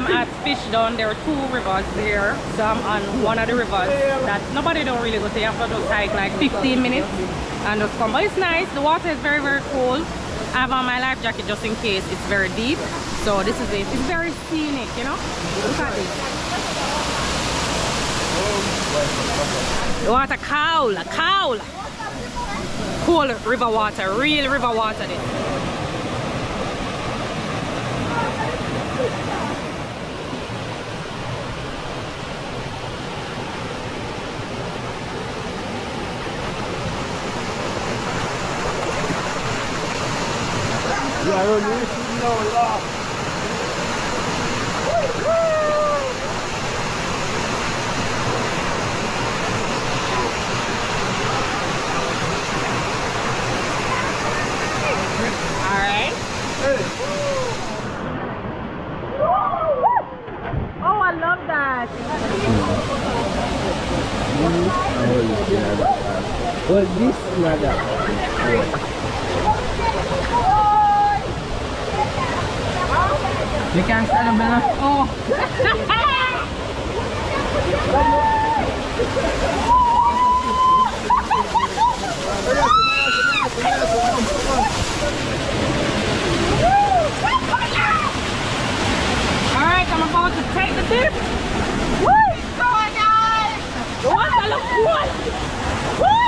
I'm at Fishdown. There are two rivers there. So I'm on one of the rivers that nobody don't really go to. You have to just hike like 15 minutes and just come. But it's nice. The water is very, very cold. I have on my life jacket just in case it's very deep. So this is it. It's very scenic, you know. Look at this. The water cold. Cool river water, real river water this. Alright. Oh, I love that. Well, this is not that. You can't stand up, Bella? Oh. Alright, I'm about to take the dip. Woo! So nice! The water looks cool! Woo!